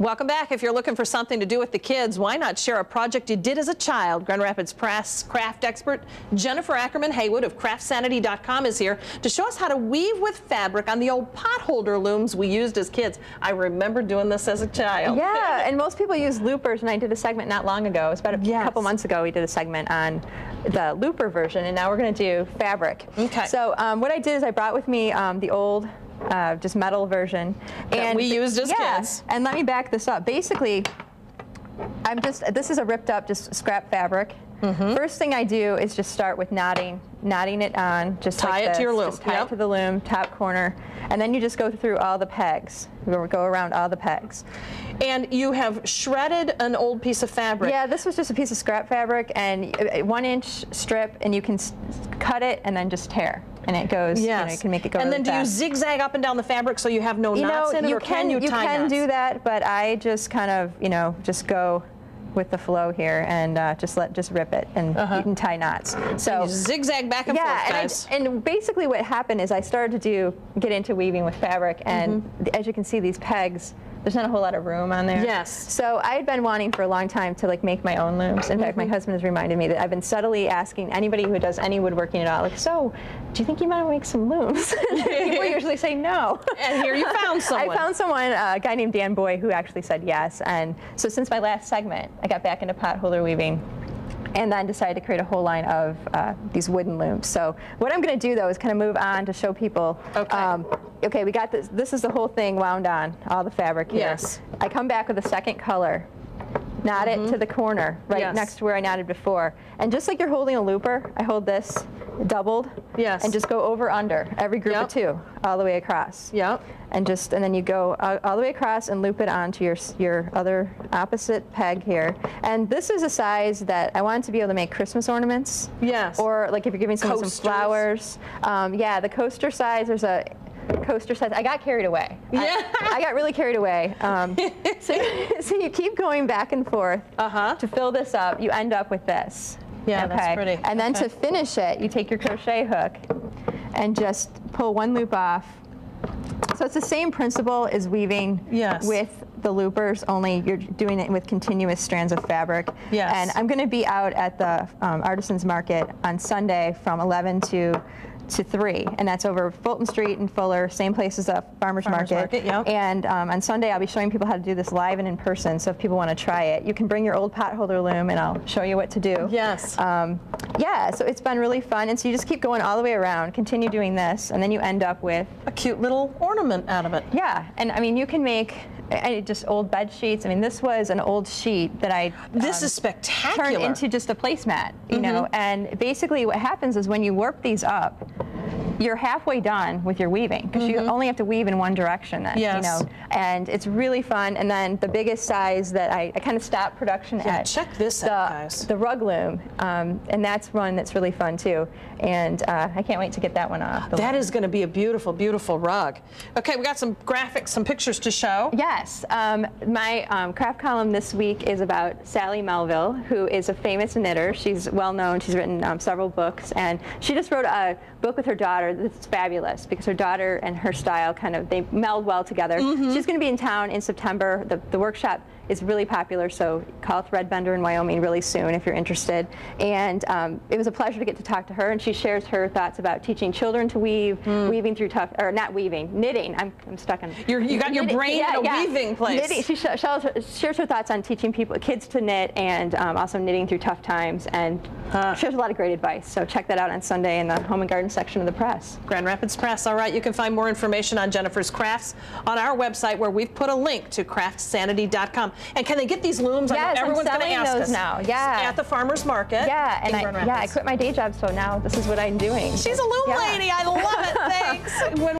Welcome back. If you're looking for something to do with the kids, why not share a project you did as a child? Grand Rapids Press craft expert Jennifer Ackerman Haywood of CraftSanity.com is here to show us how to weave with fabric on the old potholder looms we used as kids. I remember doing this as a child. Yeah, and most people use loopers, and I did a segment not long ago. It was about a couple months ago we did a segment on the looper version, and now we're going to do fabric. Okay. So what I did is I brought with me the old just metal version that we used as kids. And let me back this up. Basically, this is a ripped up just scrap fabric. First thing I do is just start with knotting it on, just tie like it this. to your loom. Just tie it to the loom, top corner, and then you just go through all the pegs. We'll go around all the pegs. And you have shredded an old piece of fabric. Yeah, this was just a piece of scrap fabric and a 1-inch strip, and you can cut it and then just tear. And it goes, you know, you can make it go And really then do you fast. zigzag up and down the fabric so you have no knots in it, or can you tie knots? You can do that, but I just kind of, just go with the flow here and just rip it, and you can tie knots. So you zigzag back and forth, guys. And basically what happened is I started to get into weaving with fabric, and as you can see, these pegs, there's not a whole lot of room on there. Yes. So I had been wanting for a long time to make my own looms. In fact, my husband has reminded me that I've been subtly asking anybody who does any woodworking at all, so do you think you might make some looms? People usually say no. And here you found someone. I found someone, a guy named Dan Boy, who actually said yes. And so since my last segment, I got back into potholder weaving, and then decided to create a whole line of these wooden looms. So what I'm going to do, though, is kind of move on to show people. Okay, we got this. This is the whole thing wound on, all the fabric here. Yes. I come back with a second color, knot it to the corner, right next to where I knotted before. And just like you're holding a looper, I hold this doubled, and just go over under every group of two, all the way across. And then you go all the way across and loop it onto your other opposite peg here. And this is a size that I wanted to be able to make Christmas ornaments. Or like if you're giving someone some flowers. Yeah, the coaster size, there's a coaster size. I got carried away. I got really carried away. So you keep going back and forth to fill this up. You end up with this. That's pretty. And then to finish it, you take your crochet hook and just pull one loop off. So it's the same principle as weaving with the loopers, only you're doing it with continuous strands of fabric. And I'm going to be out at the Artisans Market on Sunday from 11 to 3, and that's over Fulton Street in Fuller, same place as the Farmers Market. And on Sunday I'll be showing people how to do this live and in person, so if people want to try it, you can bring your old potholder loom and I'll show you what to do. Yeah, so it's been really fun, and so you just keep going all the way around, continue doing this, and then you end up with a cute little ornament out of it. Yeah, and I mean you can make just old bed sheets. I mean, this was an old sheet that I this is spectacular. Turned into just a placemat, you know. And basically, what happens is when you warp these up, you're halfway done with your weaving, because you only have to weave in one direction then, you know. And it's really fun. And then the biggest size that I kind of stopped production at. Check this out, guys. The rug loom, and that's one that's really fun too. And I can't wait to get that one off. That is going to be a beautiful, beautiful rug. Okay, we got some graphics, some pictures to show. Yes, my craft column this week is about Sally Melville, who is a famous knitter. She's well known. She's written several books, and she just wrote a book with her daughter that's fabulous, because her daughter and her style they meld well together. She's going to be in town in September. The workshop is really popular, so call Threadbender in Wyoming really soon if you're interested. And it was a pleasure to get to talk to her, and she shares her thoughts about teaching children to weave, weaving through not weaving, knitting. I'm stuck on. You got your brain in a weaving place. Knitting. She shares her thoughts on teaching kids to knit, and also knitting through tough times, and shares a lot of great advice. So check that out on Sunday in the Home and Garden section of the press. Grand Rapids Press. All right, you can find more information on Jennifer's crafts on our website, where we've put a link to CraftSanity.com. And can they get these looms? Yes, everyone's going to ask those us. now. Yeah. At the farmers market. Yeah, and I quit my day job, so now this is what I'm doing. She's a loom lady. I love it. Thanks.